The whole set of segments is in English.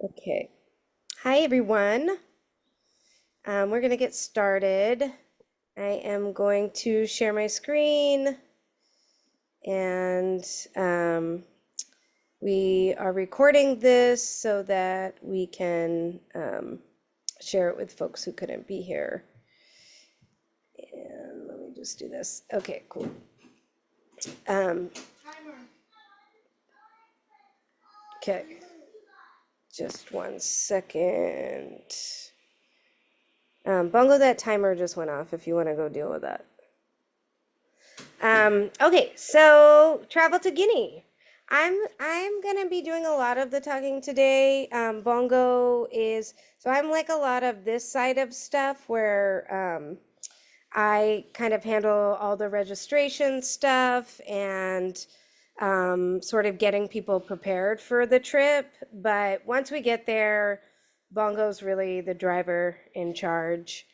Okay. Hi, everyone. We're going to get started. I am going to share my screen and we are recording this so that we can share it with folks who couldn't be here. And let me just do this. Okay, cool. Okay, just 1 second. Bongo, that timer just went off if you want to go deal with that. Okay, so travel to Guinea. I'm gonna be doing a lot of the talking today. Bongo is so I'm like a lot of this side of stuff where I kind of handle all the registration stuff and sort of getting people prepared for the trip. But once we get there, Bongo's really the driver in charge.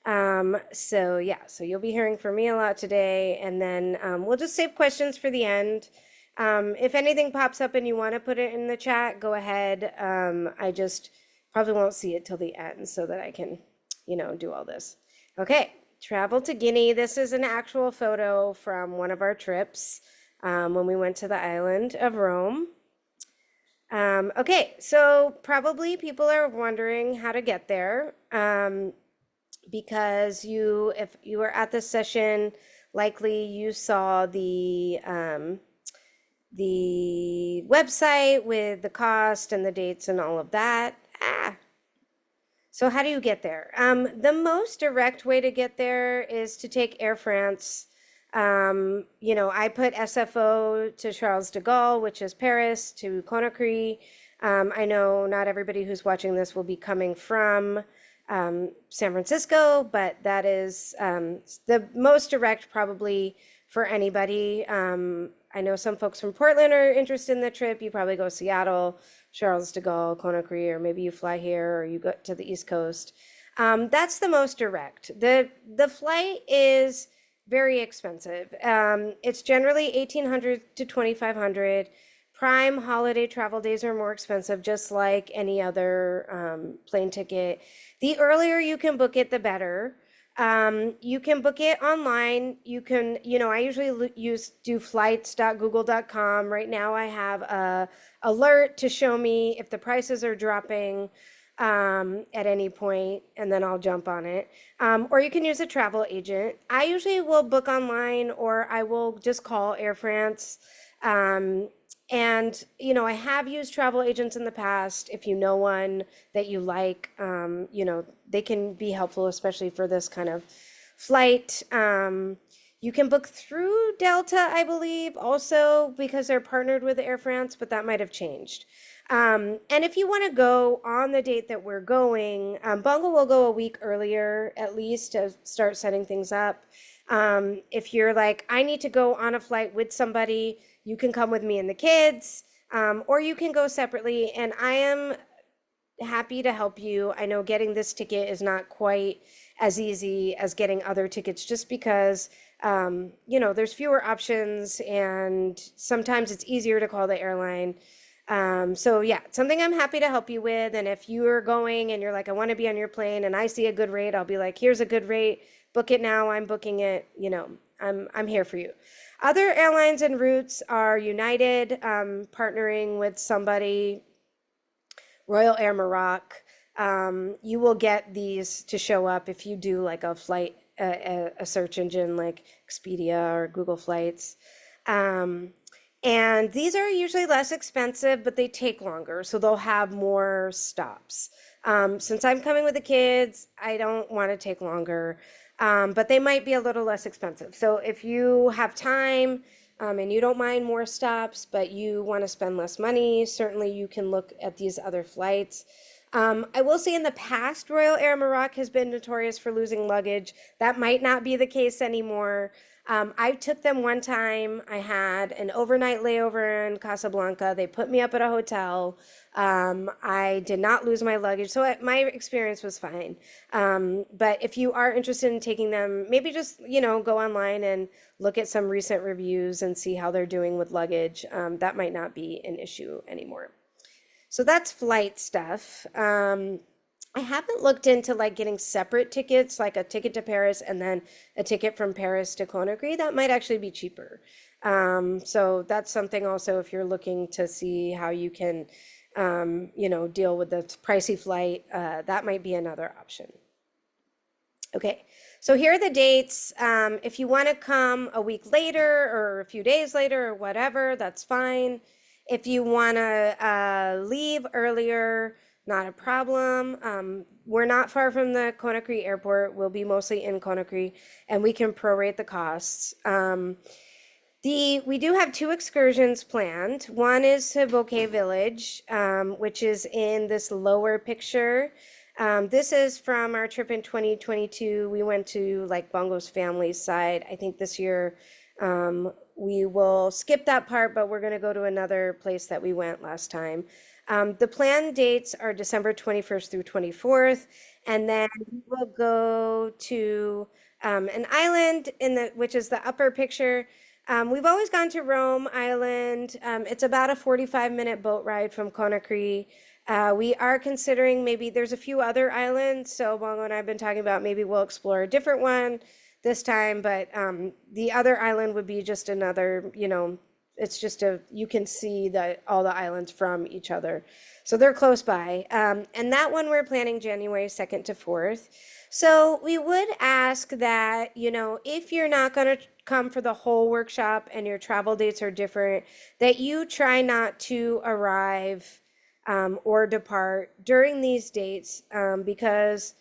So yeah, so you'll be hearing from me a lot today, and then we'll just save questions for the end. If anything pops up and you want to put it in the chat, go ahead. I just probably won't see it till the end so that I can, do all this. Okay, travel to Guinea. This is an actual photo from one of our trips when we went to the island of Rome. Okay, so probably people are wondering how to get there. Because if you were at this session, likely you saw the website with the cost and the dates and all of that. So how do you get there? The most direct way to get there is to take Air France. I put SFO to Charles de Gaulle, which is Paris, to Conakry. I know not everybody who's watching this will be coming from San Francisco, but that is the most direct probably for anybody. I know some folks from Portland are interested in the trip. You probably go Seattle, Charles de Gaulle, Conakry, or maybe you fly here or you go to the East Coast. That's the most direct. The flight is very expensive. It's generally 1,800 to 2,500. Prime holiday travel days are more expensive, just like any other plane ticket. The earlier you can book it, the better. You can book it online. You can, I usually do flights.google.com. Right now I have a alert to show me if the prices are dropping at any point, and then I'll jump on it. Or you can use a travel agent. I usually will book online or I will just call Air France. And, I have used travel agents in the past. If you know one that you like, they can be helpful, especially for this kind of flight. You can book through Delta, I believe, also because they're partnered with Air France, but that might have changed. And if you want to go on the date that we're going, Bongo will go a week earlier, at least, to start setting things up. If you're like, I need to go on a flight with somebody, you can come with me and the kids, or you can go separately. And I am happy to help you. I know getting this ticket is not quite as easy as getting other tickets just because, there's fewer options and sometimes it's easier to call the airline. So yeah, something I'm happy to help you with. And if you're going and you're like, I want to be on your plane and I see a good rate, I'll be like, here's a good rate, book it now, I'm booking it, I'm here for you. Other airlines and routes are United, partnering with somebody, Royal Air Maroc. You will get these to show up if you do like a flight, a search engine like Expedia or Google Flights. And these are usually less expensive, but they take longer, so they'll have more stops. Since I'm coming with the kids, I don't want to take longer, but they might be a little less expensive. So if you have time and you don't mind more stops, but you want to spend less money, certainly you can look at these other flights. I will say in the past, Royal Air Maroc has been notorious for losing luggage. That might not be the case anymore. I took them one time. I had an overnight layover in Casablanca. They put me up at a hotel. I did not lose my luggage, so my experience was fine. But if you are interested in taking them, maybe just, go online and look at some recent reviews and see how they're doing with luggage. That might not be an issue anymore. So that's flight stuff. I haven't looked into like getting separate tickets, like a ticket to Paris and then a ticket from Paris to Conakry. That might actually be cheaper. So that's something also if you're looking to see how you can, deal with the pricey flight, that might be another option. Okay, so here are the dates. If you want to come a week later or a few days later or whatever, that's fine. If you want to leave earlier, not a problem. We're not far from the Conakry airport. We'll be mostly in Conakry, and we can prorate the costs. We do have two excursions planned. One is to Bouquet Village, which is in this lower picture. This is from our trip in 2022. We went to like Bongo's family's side. I think this year we will skip that part, but we're going to go to another place that we went last time. The planned dates are December 21st through 24th, and then we'll go to an island which is the upper picture. We've always gone to Rome Island. It's about a 45-minute boat ride from Conakry. We are considering maybe there's a few other islands. So Bongo and I have been talking about maybe we'll explore a different one this time. But the other island would be just another, it's just you can see all the islands from each other. So they're close by. And that one we're planning January 2nd to 4th. So we would ask that, if you're not going to come for the whole workshop and your travel dates are different, that you try not to arrive or depart during these dates because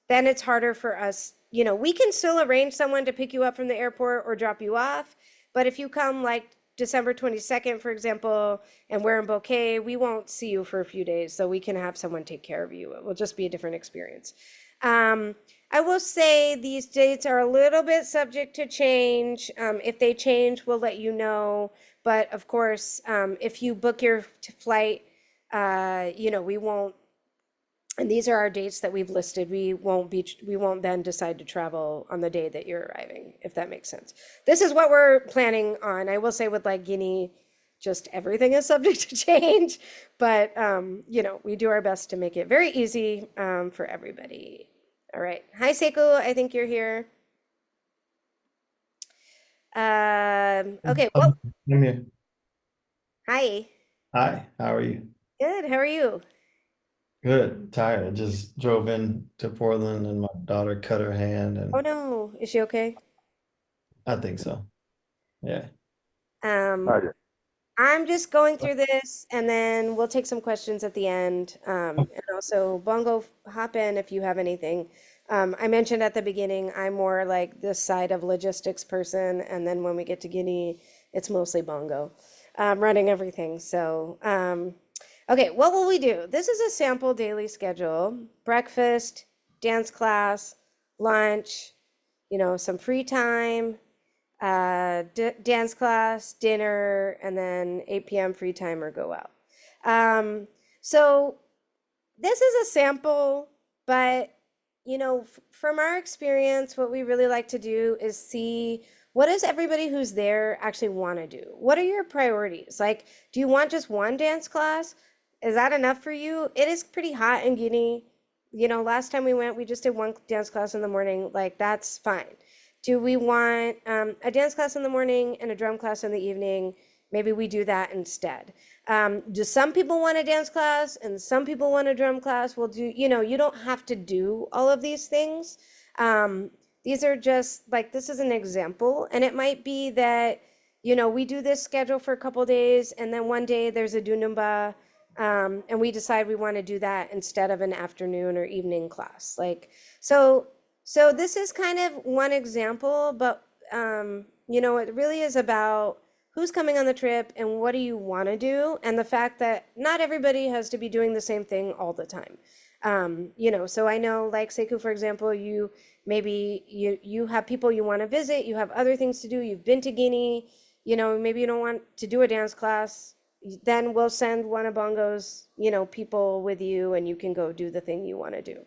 then it's harder for us. We can still arrange someone to pick you up from the airport or drop you off. But if you come like December 22nd, for example, and we're in Bouquet, we won't see you for a few days. So we can have someone take care of you. It will just be a different experience. I will say these dates are a little bit subject to change. If they change, we'll let you know. But of course, if you book your flight, we won't, and these are our dates that we've listed. We won't then decide to travel on the day that you're arriving, if that makes sense. This is what we're planning on. I will say with like Guinea, just everything is subject to change, but we do our best to make it very easy for everybody. All right. Hi, Seiko. I think you're here. Okay. Well, I'm here. hi. Hi, how are you? Good. How are you? Good. Tired. I just drove in to Portland and my daughter cut her hand Oh and no. Is she okay? I think so. Yeah. Um, Tired. I'm just going through this and then we'll take some questions at the end. And also, Bongo, hop in if you have anything. I mentioned at the beginning, I'm more like this side of logistics person. And then when we get to Guinea, it's mostly Bongo running everything. So, okay, what will we do? This is a sample daily schedule: breakfast, dance class, lunch, some free time, dance class, dinner, and then 8 p.m. free time or go out. So this is a sample, but from our experience, what we really like to do is see what does everybody who's there actually want to do? What are your priorities? Like, do you want just one dance class? Is that enough for you? It is pretty hot in Guinea. Last time we went, we just did one dance class in the morning. Like, that's fine. Do we want a dance class in the morning and a drum class in the evening? Maybe we do that instead. Do some people want a dance class and some people want a drum class? We'll do, you don't have to do all of these things. These are just like, this is an example. And it might be that, we do this schedule for a couple days and then one day there's a Dunumba and we decide we want to do that instead of an afternoon or evening class. So this is kind of one example, but it really is about who's coming on the trip and what do you want to do, and the fact that not everybody has to be doing the same thing all the time. So I know, like Sekou, for example, you have people you want to visit, you have other things to do, you've been to Guinea, maybe you don't want to do a dance class, then we'll send one of Bongo's, people with you and you can go do the thing you want to do.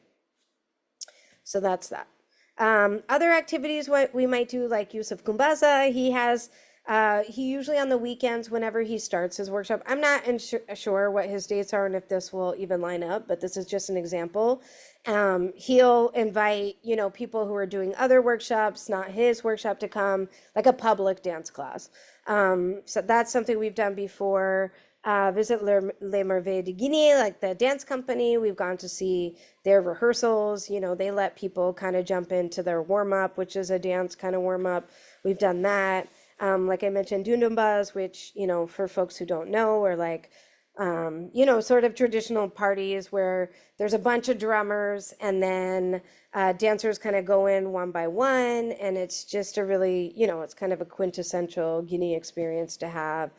So that's that. Other activities what we might do, like Yusuf Kumbasa, he has He usually on the weekends, whenever he starts his workshop. I'm not sure what his dates are and if this will even line up, but this is just an example. He'll invite, people who are doing other workshops, not his workshop, to come, like a public dance class. So that's something we've done before. Visit Les Merveilles de Guinea, like the dance company. We've gone to see their rehearsals. They let people kind of jump into their warm up, which is a dance kind of warm up. We've done that. Like I mentioned, dundumbas, which, for folks who don't know, are like, sort of traditional parties where there's a bunch of drummers and then dancers kind of go in one by one. And it's just a really, it's kind of a quintessential Guinea experience to have.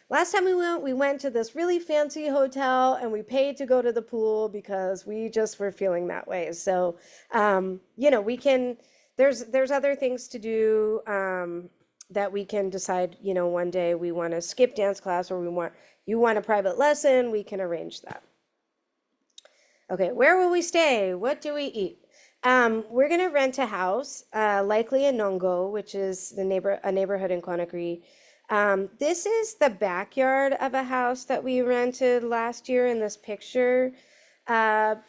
Last time we went to this really fancy hotel and we paid to go to the pool because we just were feeling that way. So, we can, there's other things to do, that we can decide, one day we want to skip dance class or you want a private lesson, we can arrange that. Okay, where will we stay? What do we eat? We're gonna rent a house, likely in Nongo, which is a neighborhood in Conakry. This is the backyard of a house that we rented last year in this picture. Our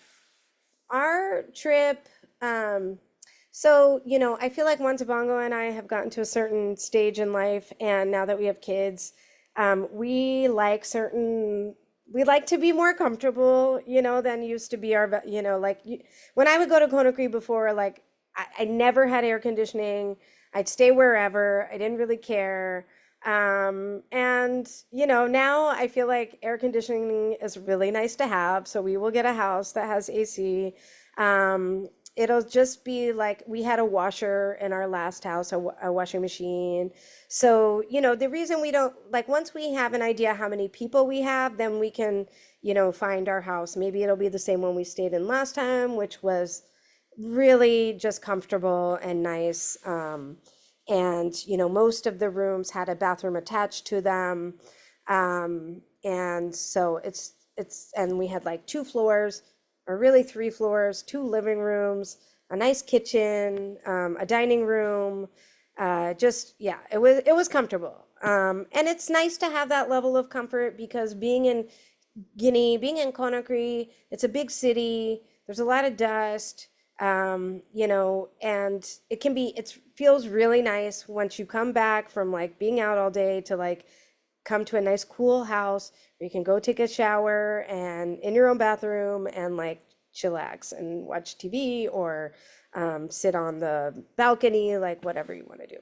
trip, I feel like once Bongo and I have gotten to a certain stage in life, and now that we have kids, we like we like to be more comfortable, than used to be when I would go to Conakry before, like I never had air conditioning. I'd stay wherever. I didn't really care. Now I feel like air conditioning is really nice to have. So we will get a house that has AC. It'll just be like we had a washer in our last house, a washing machine. So, the reason we don't, like, once we have an idea how many people we have, then we can, find our house. Maybe it'll be the same one we stayed in last time, which was really just comfortable and nice. Most of the rooms had a bathroom attached to them. And so and we had like 2 floors, or really 3 floors, 2 living rooms, a nice kitchen, a dining room. It was comfortable. And it's nice to have that level of comfort because being in Guinea, being in Conakry, it's a big city. There's a lot of dust, and it feels really nice once you come back from like being out all day to like come to a nice cool house where you can go take a shower and in your own bathroom and like chillax and watch TV or sit on the balcony, like whatever you want to do.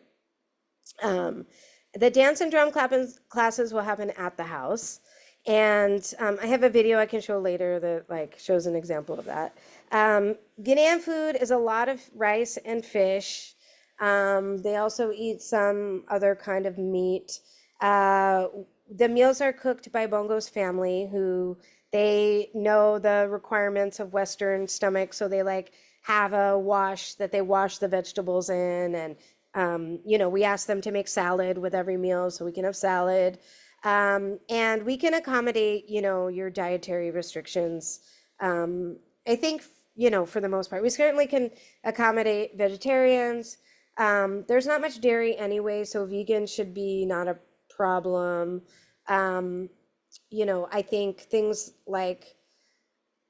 The dance and drum classes will happen at the house. And I have a video I can show later that like shows an example of that. Guinean food is a lot of rice and fish. They also eat some other kind of meat. The meals are cooked by Bongo's family, who they know the requirements of Western stomach, so they like have a wash that they wash the vegetables in, and we ask them to make salad with every meal, so we can have salad, and we can accommodate your dietary restrictions. I think for the most part, we certainly can accommodate vegetarians. There's not much dairy anyway, so vegan should be not a problem. I think things like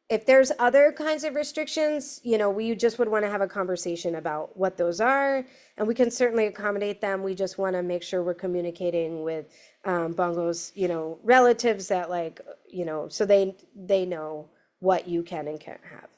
if there's other kinds of restrictions, we just would want to have a conversation about what those are, and we can certainly accommodate them. We just want to make sure we're communicating with Bongo's, relatives that like, so they know what you can and can't have.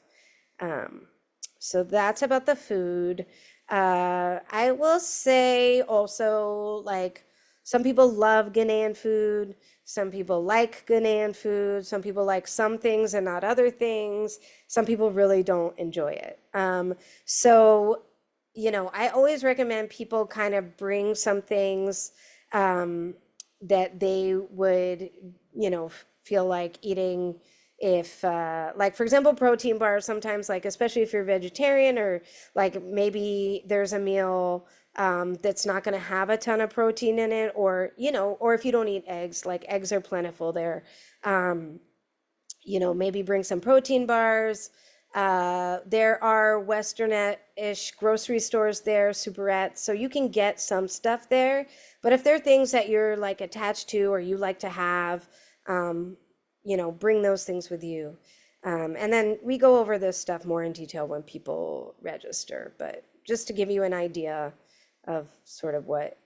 So that's about the food. I will say also, like, some people love Ghanaian food. Some people like Ghanaian food. Some people like some things and not other things. Some people really don't enjoy it. I always recommend people kind of bring some things that they would, feel like eating if, like, for example, protein bars sometimes, like, especially if you're vegetarian or like maybe there's a meal that's not going to have a ton of protein in it, or if you don't eat eggs, like eggs are plentiful there. Maybe bring some protein bars. There are Western-ish grocery stores there, superettes, so you can get some stuff there. But if there are things that you're like attached to or you like to have, um, bring those things with you. And then we go over this stuff more in detail when people register, but just to give you an idea of sort of what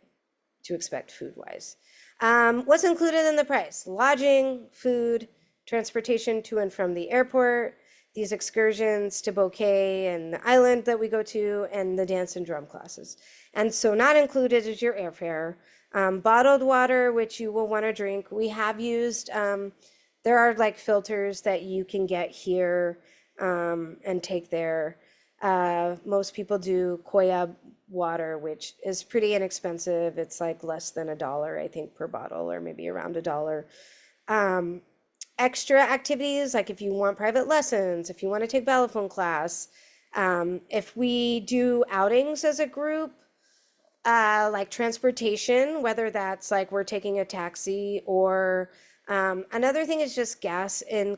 to expect food-wise. What's included in the price? Lodging, food, transportation to and from the airport, these excursions to Bouquet and the island that we go to, and the dance and drum classes. And so not included is your airfare. Bottled water, which you will want to drink. We have used, there are like filters that you can get here and take there. Most people do Koya water, which is pretty inexpensive. It's like less than $1, I think, per bottle, or maybe around $1. Um, Extra activities, like if you want private lessons, if you want to take balafon class, if we do outings as a group, like transportation, whether that's like we're taking a taxi or another thing is just gas in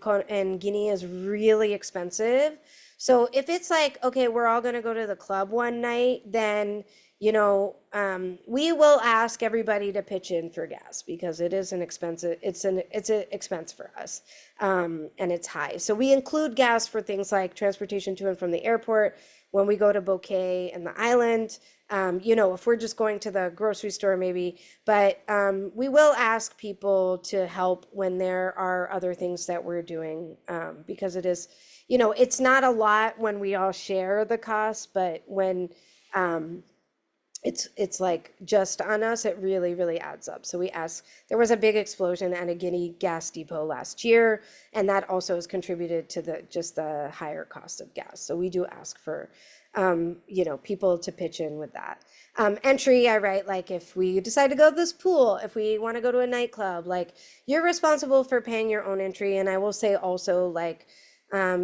Guinea is really expensive. So if it's like, okay, we're all going to go to the club one night, then, we will ask everybody to pitch in for gas because it is an expensive, it's an expense for us. And it's high. So we include gas for things like transportation to and from the airport when we go to Bouquet and the island. If we're just going to the grocery store, maybe, but we will ask people to help when there are other things that we're doing because it is, it's not a lot when we all share the cost, but when it's like just on us, it really, really adds up. So we ask, there was a big explosion at a Guinea gas depot last year, and that also has contributed to the higher cost of gas. So we do ask for people to pitch in with that. Entry, I write, like if we decide to go to this pool, if we want to go to a nightclub, like you're responsible for paying your own entry. And I will say also, like,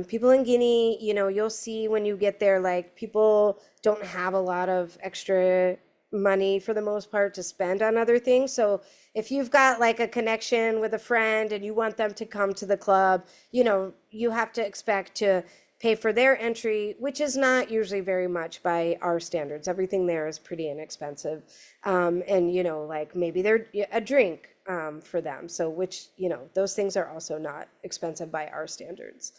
people in Guinea, you'll see when you get there, like people don't have a lot of extra money for the most part to spend on other things. So if you've got like a connection with a friend and you want them to come to the club, you have to expect to pay for their entry, which is not usually very much by our standards. Everything there is pretty inexpensive. And, like maybe they're a drink for them. So which, those things are also not expensive by our standards.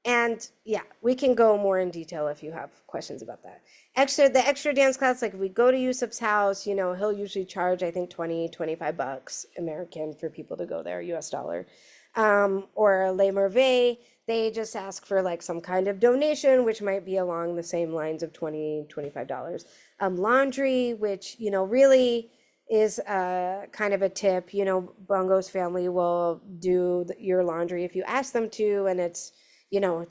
And yeah, we can go more in detail if you have questions about that. The extra dance class, like if we go to Yusuf's house, he'll usually charge, I think, 25 bucks American for people to go there, US dollar. Or Les Merveilles, they just ask for like some kind of donation, which might be along the same lines of $25. Laundry, which, really is kind of a tip. Bongo's family will do your laundry if you ask them to, and it's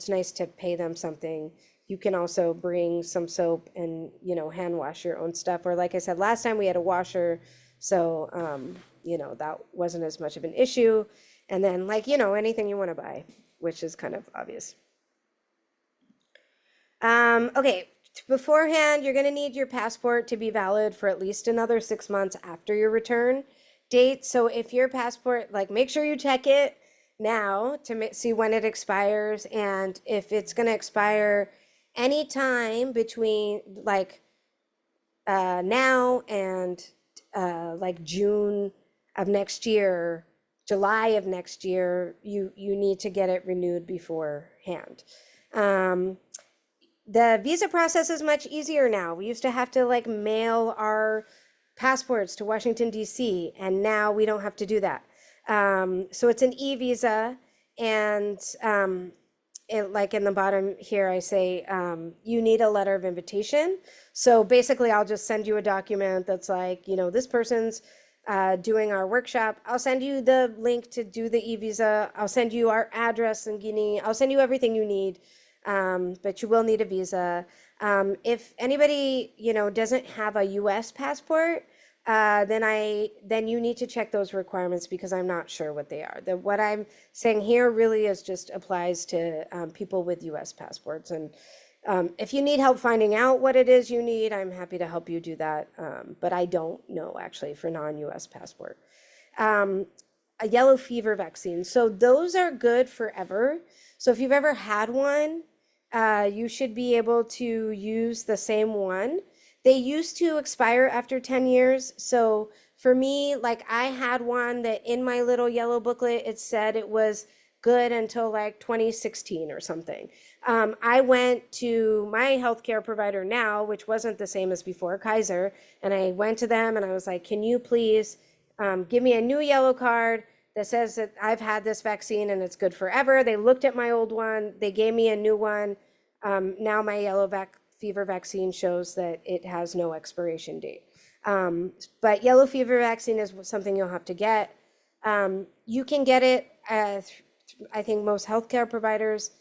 nice to pay them something. You can also bring some soap and hand wash your own stuff, or like I said last time, we had a washer, so that wasn't as much of an issue. And then like anything you want to buy, which is kind of obvious. Okay, beforehand, you're going to need your passport to be valid for at least another 6 months after your return date. So if your passport, like, make sure you check it now to see when it expires, and if it's going to expire anytime between like now and like June of next year, July of next year, you need to get it renewed beforehand. The visa process is much easier now. We used to have to like mail our passports to Washington, D.C., and now we don't have to do that. So it's an e-visa, and like in the bottom here, I say you need a letter of invitation. So basically, I'll just send you a document that's like, this person's doing our workshop. I'll send you the link to do the e-visa. I'll send you our address in Guinea. I'll send you everything you need. But you will need a visa. If anybody, doesn't have a US passport, then you need to check those requirements because I'm not sure what they are. What I'm saying here really is just applies to people with US passports. And if you need help finding out what it is you need, I'm happy to help you do that. But I don't know actually for non-US passport. a yellow fever vaccine. So those are good forever. So if you've ever had one, you should be able to use the same one. They used to expire after 10 years. So for me, like I had one that in my little yellow booklet, it said it was good until like 2016 or something. I went to my healthcare provider now, which wasn't the same as before, Kaiser, and I went to them and I was like, can you please give me a new yellow card that says that I've had this vaccine and it's good forever. They looked at my old one, they gave me a new one. Now my fever vaccine shows that it has no expiration date. But yellow fever vaccine is something you'll have to get. You can get it, I think most healthcare providers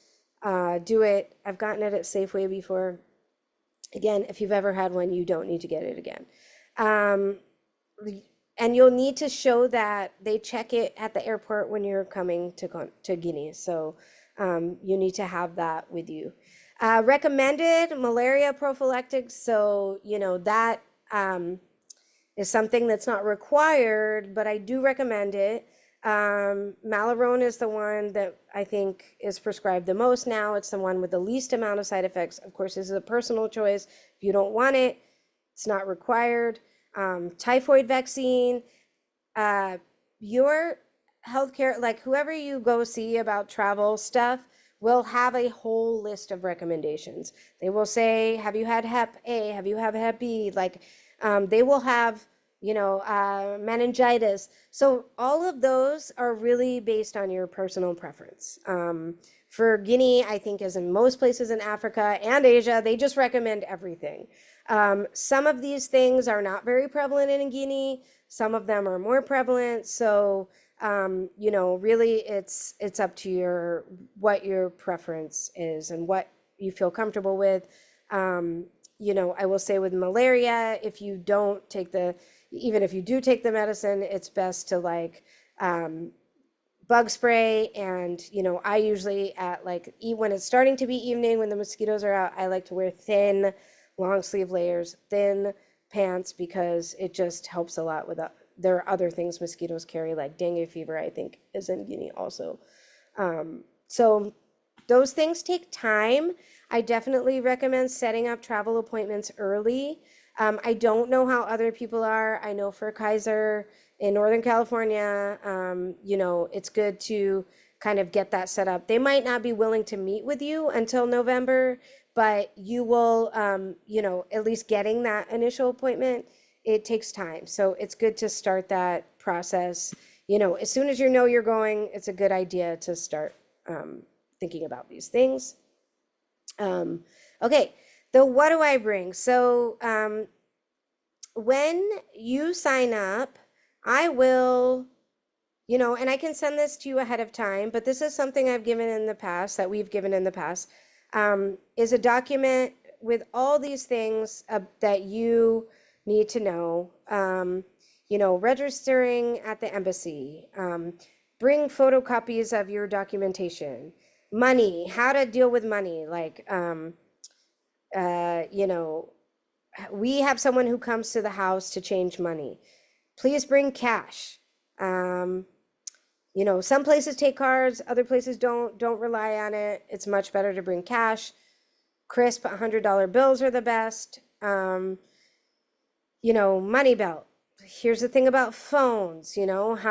do it. I've gotten it at Safeway before. Again, if you've ever had one, you don't need to get it again. And you'll need to show that they check it at the airport when you're coming to Guinea. So you need to have that with you. Recommended malaria prophylactics. So, that is something that's not required, but I do recommend it. Malarone is the one that I think is prescribed the most now. It's the one with the least amount of side effects. Of course, this is a personal choice. If you don't want it, it's not required. Typhoid vaccine, your healthcare, like whoever you go see about travel stuff, will have a whole list of recommendations. They will say, have you had Hep A? Have you had Hep B? Like, they will have, meningitis. So all of those are really based on your personal preference. For Guinea, I think as in most places in Africa and Asia, they just recommend everything. Some of these things are not very prevalent in Guinea. Some of them are more prevalent. So, really it's up to what your preference is and what you feel comfortable with. I will say with malaria, even if you do take the medicine, it's best to bug spray. And, I usually when it's starting to be evening, when the mosquitoes are out, I like to wear thin long sleeve layers, thin pants, because it just helps a lot with there are other things mosquitoes carry, like dengue fever, I think is in Guinea also. So those things take time. I definitely recommend setting up travel appointments early. I don't know how other people are. I know for Kaiser in Northern California, it's good to kind of get that set up. They might not be willing to meet with you until November, but you will, at least getting that initial appointment, it takes time. So it's good to start that process. As soon as you're going, it's a good idea to start thinking about these things. Okay, what do I bring? So when you sign up, I will, and I can send this to you ahead of time, but this is something that we've given in the past, is a document with all these things that you need to know. Registering at the embassy, bring photocopies of your documentation, money, how to deal with money. We have someone who comes to the house to change money. Please bring cash. Some places take cards, other places don't rely on it. It's much better to bring cash. Crisp $100 bills are the best. Money belt. Here's the thing about phones, how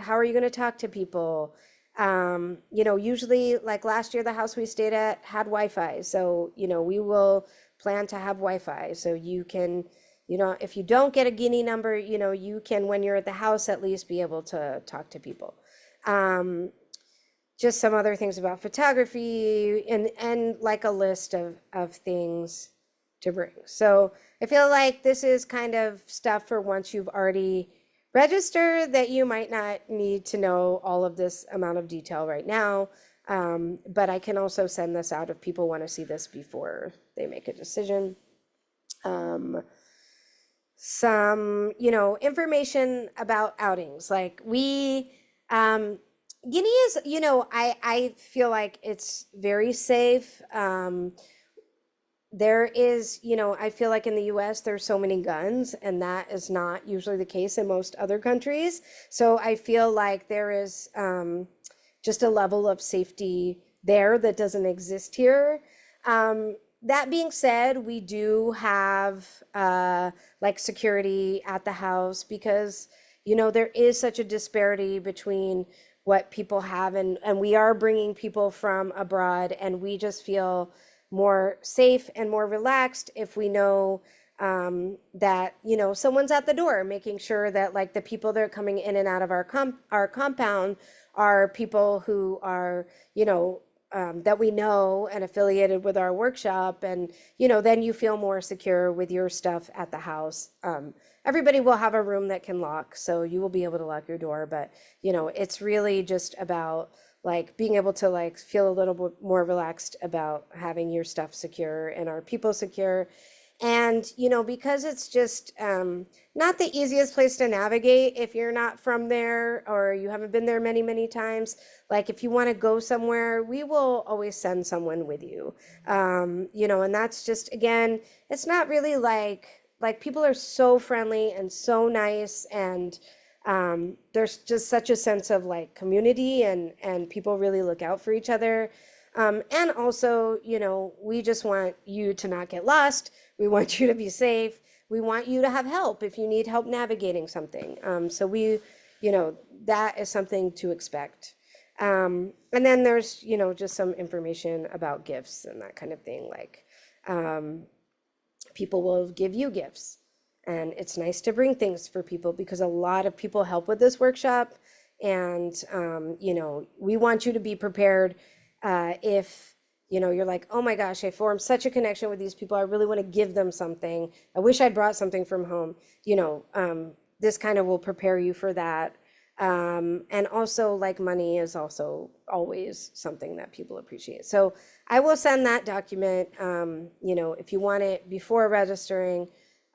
are you going to talk to people? Usually like last year, the house we stayed at had Wi-Fi. So, we will plan to have Wi-Fi. So you can, if you don't get a Guinea number, you can, when you're at the house, at least be able to talk to people. Just some other things about photography and like a list of things to bring. So I feel like this is kind of stuff for once you've already registered, that you might not need to know all of this amount of detail right now. But I can also send this out if people want to see this before they make a decision. Some, information about outings. Like Guinea is, I feel like it's very safe. there is, I feel like in the US there's so many guns, and that is not usually the case in most other countries. So I feel like there is just a level of safety there that doesn't exist here. That being said, we do have like security at the house because, there is such a disparity between what people have, and we are bringing people from abroad, and we just feel more safe and more relaxed if we know that someone's at the door, making sure that like the people that are coming in and out of our compound are people who are that we know and affiliated with our workshop, and then you feel more secure with your stuff at the house. Everybody will have a room that can lock, so you will be able to lock your door, but it's really just about like being able to like feel a little bit more relaxed about having your stuff secure and our people secure. And because it's just not the easiest place to navigate if you're not from there or you haven't been there many, many times. Like if you want to go somewhere, we will always send someone with you. And that's just, again, it's not really like people are so friendly and so nice, and there's just such a sense of like community, and people really look out for each other. And also, we just want you to not get lost. We want you to be safe. We want you to have help if you need help navigating something. So that is something to expect. And then there's, just some information about gifts and that kind of thing. Like people will give you gifts. And it's nice to bring things for people because a lot of people help with this workshop. And, we want you to be prepared if you're like, oh my gosh, I formed such a connection with these people. I really want to give them something. I wish I'd brought something from home. This kind of will prepare you for that. And also, like, money is also always something that people appreciate. So I will send that document. If you want it before registering,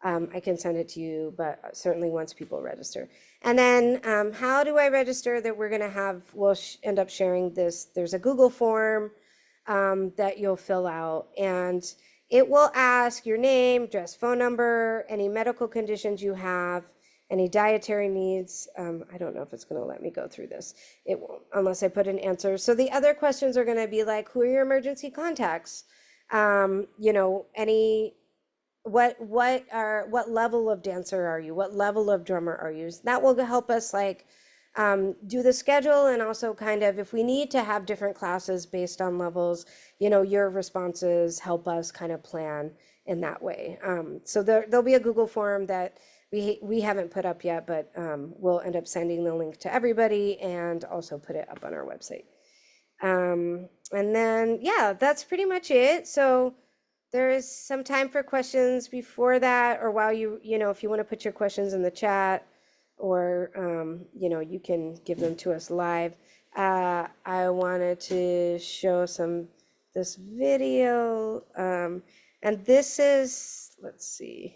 I can send it to you, but certainly once people register. And then how do I register? That we're going to have, we'll end up sharing this. There's a Google form that you'll fill out, and it will ask your name, address, phone number, any medical conditions you have, any dietary needs. I don't know if it's going to let me go through this. It won't unless I put an answer. So the other questions are going to be like, who are your emergency contacts? What level of dancer are you? What level of drummer are you? That will help us like do the schedule, and also kind of if we need to have different classes based on levels, your responses help us kind of plan in that way. So there'll be a Google form that we haven't put up yet, but we'll end up sending the link to everybody and also put it up on our website. And then, yeah, that's pretty much it. So there is some time for questions before that, or while if you want to put your questions in the chat, or, you can give them to us live. I wanted to show this video, and this is, let's see,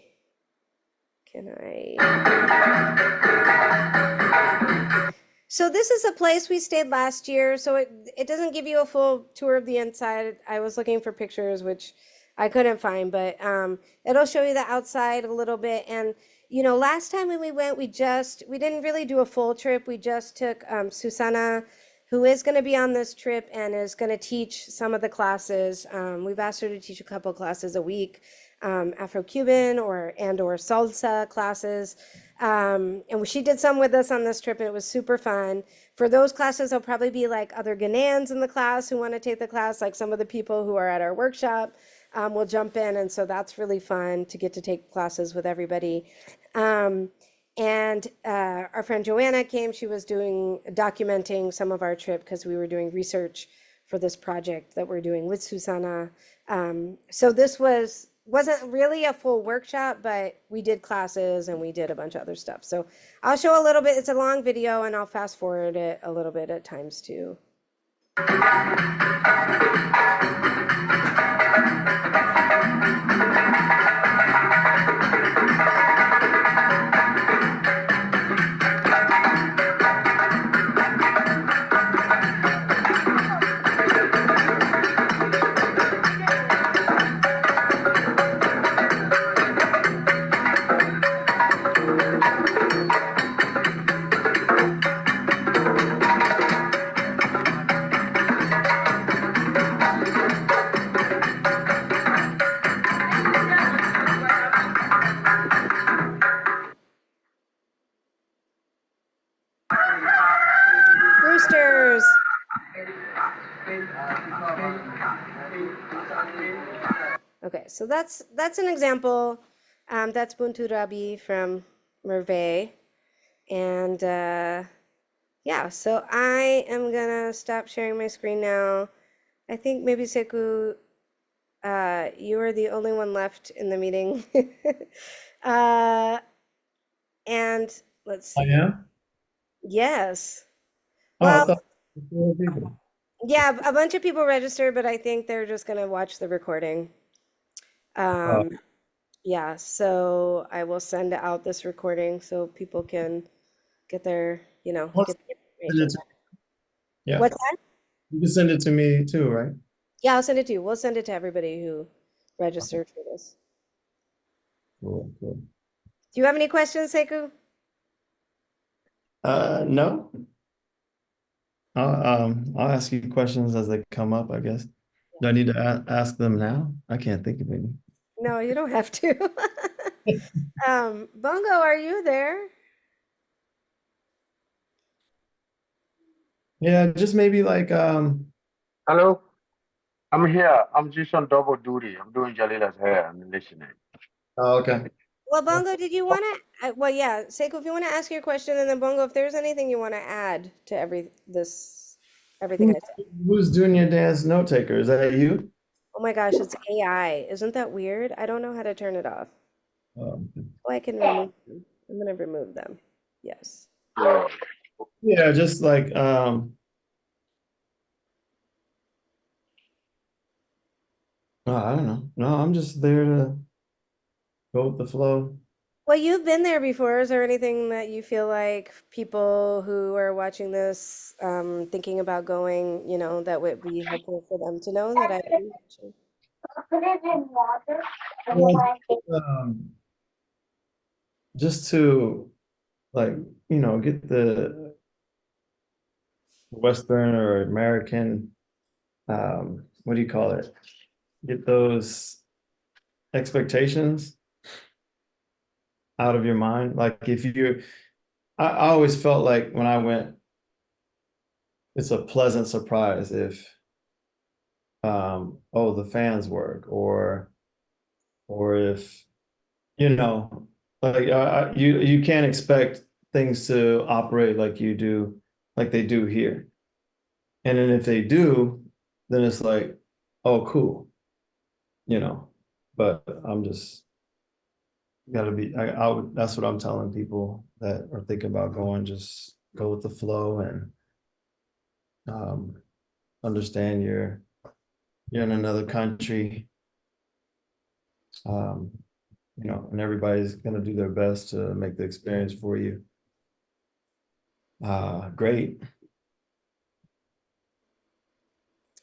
so this is a place we stayed last year. So it doesn't give you a full tour of the inside. I was looking for pictures, which I couldn't find, but it'll show you the outside a little bit. And last time when we went, we didn't really do a full trip. We just took Susana, who is going to be on this trip and is going to teach some of the classes. We've asked her to teach a couple classes a week, Afro-Cuban or salsa classes. And she did some with us on this trip, and it was super fun. For those classes, there'll probably be like other Ghanaians in the class who want to take the class, like some of the people who are at our workshop. We'll jump in, and so that's really fun to get to take classes with everybody. And our friend Joanna came. She was documenting some of our trip because we were doing research for this project that we're doing with Susana. So this wasn't really a full workshop, but we did classes and we did a bunch of other stuff. So I'll show a little bit. It's a long video, and I'll fast forward it a little bit at times too. so that's an example. That's Buntu Rabi from Merveille. And yeah, so I am gonna stop sharing my screen now. I think maybe Seku, you are the only one left in the meeting. uh, and let's I see. am? Yes. Oh, I Well, thought it was 4 people. yeah, a bunch of people registered, but I think they're just gonna watch the recording. Oh, Um, yeah, so I will send out this recording so people can get their, let's get the send it information. to, yeah. What's that? You can send it to me too, right? Yeah, I'll send it to you. We'll send it to everybody who Okay, registered for this. cool, cool. Do you have any questions, Seku? No. I'll ask you questions as they come up, I guess. Do I need to ask them now? I can't think of any. No, you don't have to. Bongo, are you there? Yeah, just maybe like Hello, I'm here. I'm just on double duty. I'm doing Jalila's hair. I'm listening. oh, okay. Well, Bongo, did you want to? Well, yeah, Seiko, if you want to ask your question, and then Bongo, if there's anything you want to add to everything Who, I said. who's doing your dance note taker? Is that you? Oh my gosh, it's AI. Isn't that weird? I don't know how to turn it off. Okay. Oh, I can remove them. I'm gonna remove them. Yes. Yeah. Yeah, just like I don't know. No, I'm just there to go with the flow. Well, you've been there before. Is there anything that you feel like people who are watching this, thinking about going, that would be helpful for them to know that I didn't mention? Put it in water and Well, like it. just to like, get the Western or American, what do you call it? Get those expectations out of your mind. Like if you, I always felt like when I went, it's a pleasant surprise if, oh, the fans work, or if, you know, like you can't expect things to operate like you do, like they do here. And then if they do, then it's like, oh, cool, you know. But I'm just gotta be. That's what I'm telling people that are thinking about going. Just go with the flow and um, understand you're in another country. Um, and everybody's gonna do their best to make the experience for you great.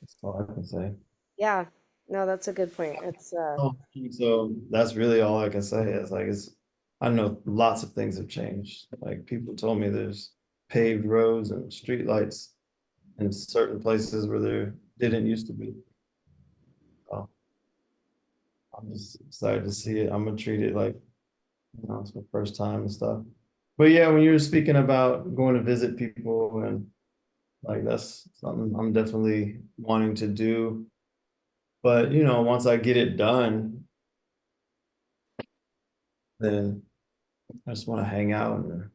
That's all I can say. Yeah. No, that's a good point. It's Oh, so that's really all I can say is like I know lots of things have changed. Like people told me there's paved roads and streetlights in certain places where there didn't used to be. Oh, I'm just excited to see it. I'm gonna treat it like, it's my first time and stuff. But yeah, when you were speaking about going to visit people and like that's something I'm definitely wanting to do. But once I get it done, then I just want to hang out and I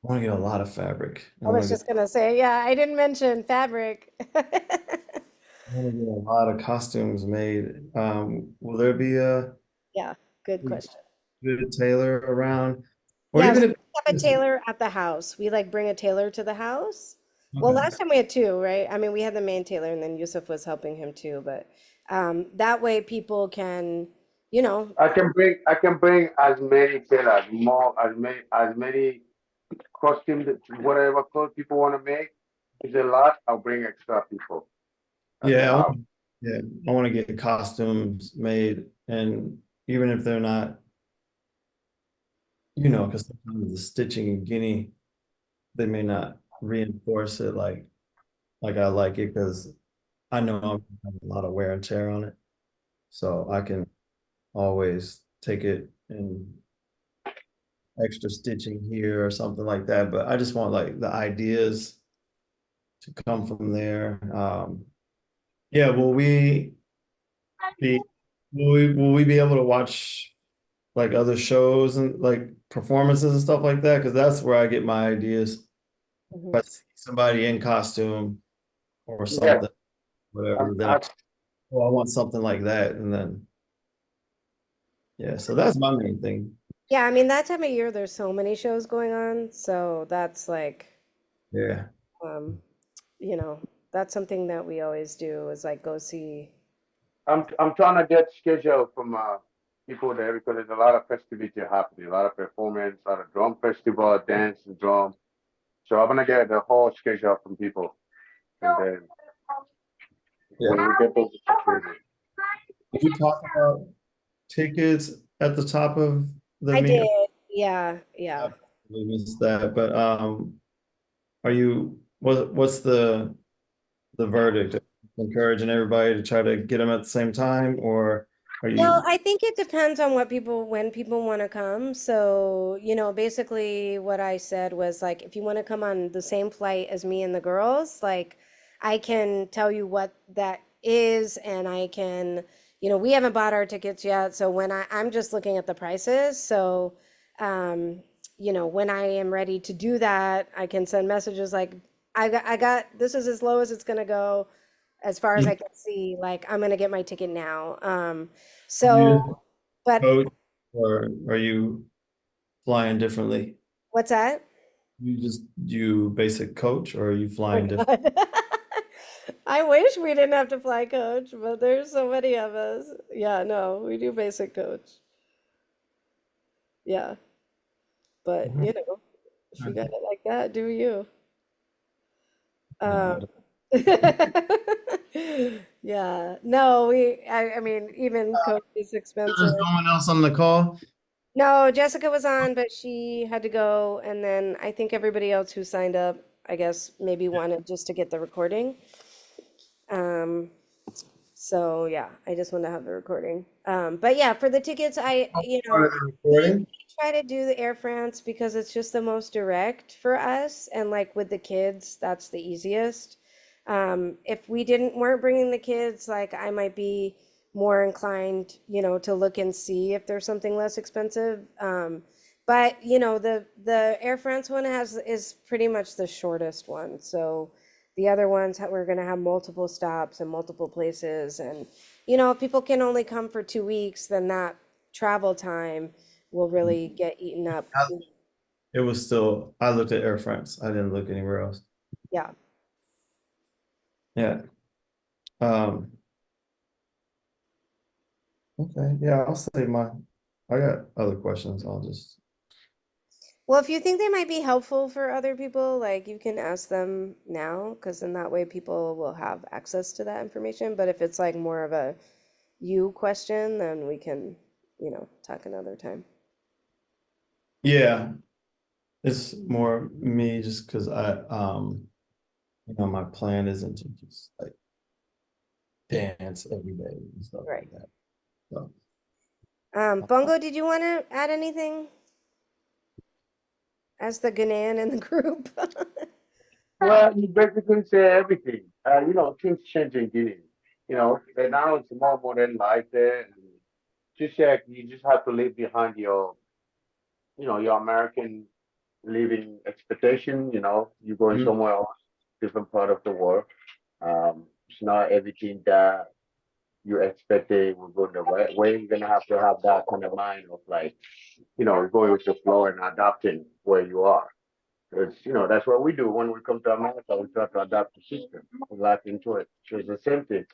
want to get a lot of fabric. I was just gonna say, yeah, I didn't mention fabric. I want to get a lot of costumes made. Will there be a Yeah, good question. good tailor around? Or Yeah, even so if we have a tailor at the house. We like bring a tailor to the house. Well, okay. last time we had two, right? I mean, we had the main tailor and then Yusuf was helping him too, but that way people can, you know, I can bring as many tailors, more as many costumes, whatever clothes people want to make. If it's a lot, I'll bring extra people at the Yeah, house. yeah, I want to get costumes made, and even if they're not, because sometimes the stitching in Guinea, they may not reinforce it like I like it because I know I'm gonna have a lot of wear and tear on it. So I can always take it and extra stitching here or something like that. But I just want like the ideas to come from there. Yeah, well, Will we be able to watch like other shows and like performances and stuff like that? Because that's where I get my ideas. If I Mhm. see somebody in costume or Yeah, something, whatever, I'm, then I, I want something like that. And then, yeah, so that's my main thing. Yeah, I mean that time of year there's so many shows going on, so that's like Yeah. um, you know, that's something that we always do is like go see. I'm trying to get schedule from people there because there's a lot of festivity happening, a lot of performance, a lot of drum festival, dance and drum. So I'm gonna get the whole schedule from people, and then Yeah. when we get those schedule. Did you talk about tickets at the top of the I meeting? did. Yeah, yeah. We missed that, but what's the verdict? Encouraging everybody to try to get them at the same time, or are Well, you? I think it depends on when people want to come. So, basically what I said was like, if you want to come on the same flight as me and the girls, like I can tell you what that is and I can, we haven't bought our tickets yet. So I'm just looking at the prices. So, um, when I am ready to do that, I can send messages like, this is as low as it's going to go as far as I You, can see, like I'm gonna get my ticket now. you just So, but coach, or are you flying differently? what's that? You basic coach, or are you Oh flying different? God. I wish we didn't have to fly coach, but there's so many of us. Yeah, no, we do basic coach. Yeah, but if you got it like that, do you? Um, No, yeah, no, I mean, even coach is expensive. there's no one else on the call. No, Jessica was on, but she had to go. And then I think everybody else who signed up, I guess maybe wanted just to get the recording. Um, so yeah, I just want to have the recording. But yeah, for the tickets, Part of the we recording. try to do the Air France because it's just the most direct for us. And like with the kids, that's the easiest. If we weren't bringing the kids, like I might be more inclined, to look and see if there's something less expensive. But the Air France one is pretty much the shortest one. So the other ones we're going to have multiple stops and multiple places. And, if people can only come for 2 weeks, then that travel time will really get eaten up. It was still, I looked at Air France. I didn't look anywhere else. Yeah. Yeah. Um, okay. Yeah, I'll say I got other questions. I'll just, Well, if you think they might be helpful for other people, like you can ask them now, because in that way people will have access to that information. But if it's like more of a you question, then we can, talk another time. yeah, it's more me just because my plan isn't to just like dance every day and stuff Right. like that. So, Bongo, did you want to add anything as the Ghanaian in the group? Well, you basically say everything. Things change in Guinea. And now it's more modern life there. And just like you just have to leave behind your American living expectation. You're going mm, somewhere else, different part of the world. It's not everything that you expected will go the right way. You're gonna have to have that kind of mind of like, going with the flow and adapting where you are. That's what we do when we come to America. We try to adapt the system, life into it. So it's the same thing.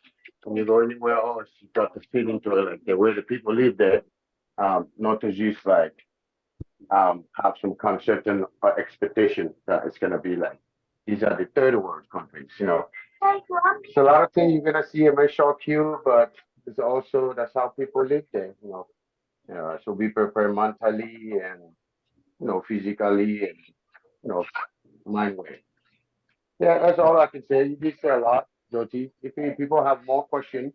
When you go anywhere else, you try to fit into it, like the way the people live there. Not to just like have some concept and expectation that it's gonna be like. These are the third world countries. So a lot of things you're gonna see it may shock you, but it's also that's how people live there. So be prepared mentally and physically and mind way. Yeah, that's all I can say. You did say a lot, Joti. If people have more questions,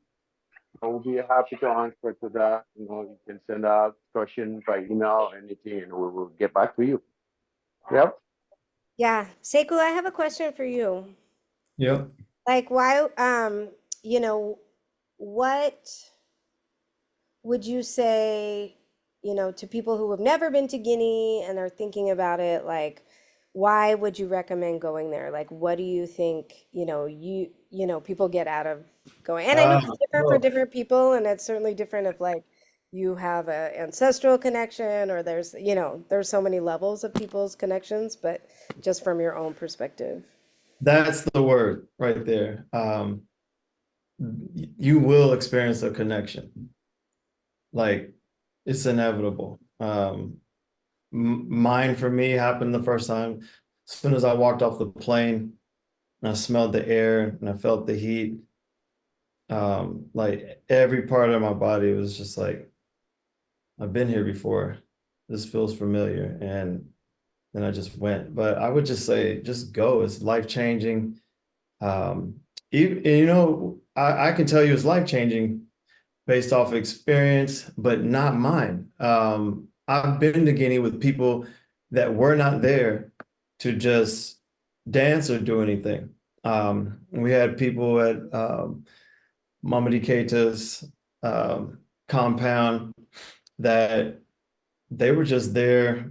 I will be happy to answer to that. You can send out questions by email, anything, and we will get back to you. Yep. Yeah, Sekou, I have a question for you. yep. Like, why, you know, what? would you say, to people who have never been to Guinea and are thinking about it, like, why would you recommend going there? Like, what do you think, people get out of going? And I know it's different for Well, different people, and it's certainly different if like you have a ancestral connection or there's so many levels of people's connections, but just from your own perspective. that's the word right there. You will experience a connection. Like it's inevitable. Mine for me happened the first time. As soon as I walked off the plane and I smelled the air and I felt the heat, like every part of my body was just like, I've been here before. This feels familiar. And then I just went. But I would just say, just go. It's life changing. Um, I can tell you it's life changing based off experience, but not mine. I've been to Guinea with people that were not there to just dance or do anything. We had people at Mamadi Keita's compound that they were just there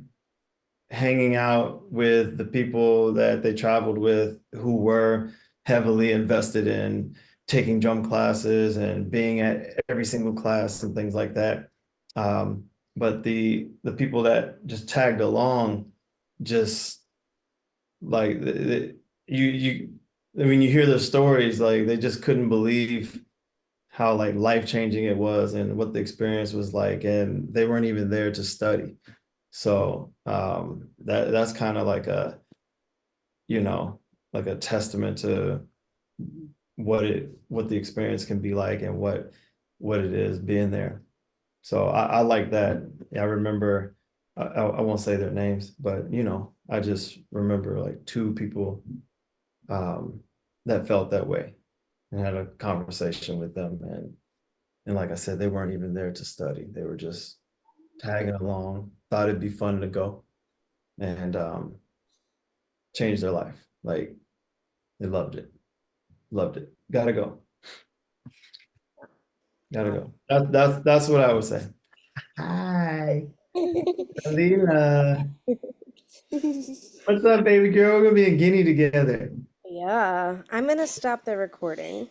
hanging out with the people that they traveled with who were heavily invested in taking drum classes and being at every single class and things like that. But the people that just tagged along, just like you, I mean, you hear their stories, like they just couldn't believe how like life changing it was and what the experience was like, and they weren't even there to study. So that's kind of like you know, like a testament to what the experience can be like and what it is being there. So I like that. Yeah, I remember I won't say their names, but I just remember like two people that felt that way and had a conversation with them, and like I said, they weren't even there to study. They were just tagging along, thought it'd be fun to go, and changed their life. Like they loved it. Loved it. Gotta go. Gotta go. That's what I would say. Hi, Alina. What's up, baby girl? We're gonna be in Guinea together. Yeah, I'm gonna stop the recording.